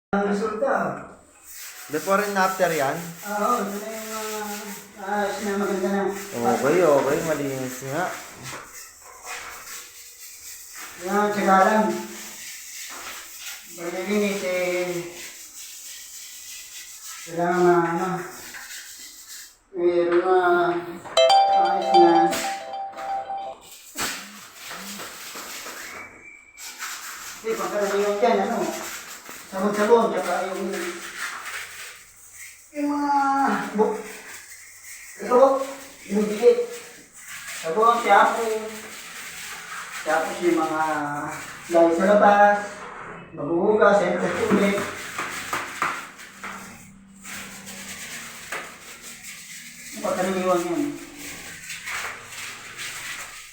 Ang resulta. Before and after yan? Oo, ito na yung ayos na maganda na. Okay, malinis nga. Yan, tsagalan. Pag nalinis kailangan mayroon ayos na. Hindi, pagkaraniwan dyan, sabon-sabon, tsaka yung yung dikit. Sabon, shampoo. Tapos yung mga lahi sa labas, maghuhugas, siyempre sa tubig. Pagkaraniwan yan.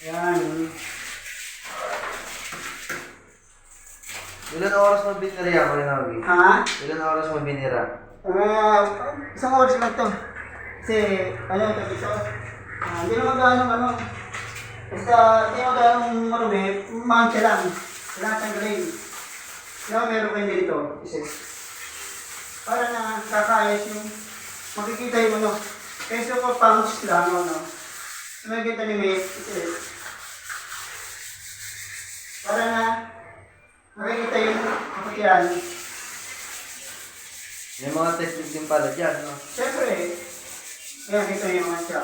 Yan. Ilan oras mo binira ko rin ako? Ha? Ilan oras mo binira? Isang oras lang to. Kasi, ito dito. Hindi naman gano'ng basta, hindi naman gano'ng marumi, mancha lang. Kailangan tanggalin. Meron kayo dito. Kasi, para na kakayas yung, makikita yung kaysa ko pangus lang, makikita ni May, kasi, para na, makikita yung kapatiran. May mga technique din pala dyan, no? Siyempre, yan, ito yung mga siya.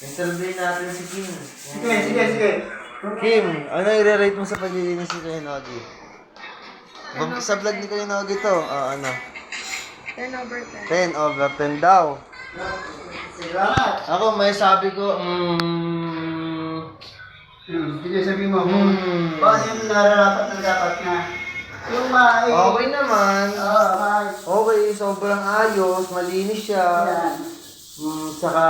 Interview natin si Kim. Sige. Kim, ano i-rate mo sa paglilinis ni Kuya Nogi? Sa vlog ni Kuya Nogi to, ano? 10 over 10 10. over 10 daw. Salamat. Ako may sabi ko, Sige, sabi mo kung paano yung nararapat na dapat na. Yung okay naman. maayos. Okay, sobrang ayos, malinis siya. Yan. Saka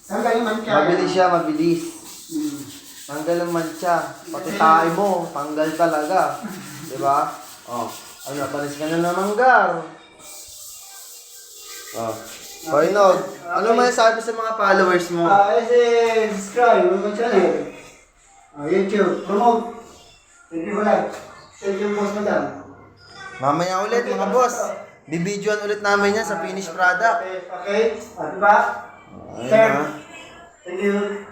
Tanggal yung mancha. mabilis siya, mabilis. Tanggal ang mancha. Pati tayo mo, tanggal talaga. Diba? Panis ka na ng manggar. Kuya Nog, ano masasabi sa mga followers mo? Subscribe mo channel. YouTube, promote. Thank you, like. Thank you, boss madam. Mamaya ulit mga boss. Bibidyoan ulit namin yan sa finished product. Okay? Diba? Ayun Sir. na. Thank you.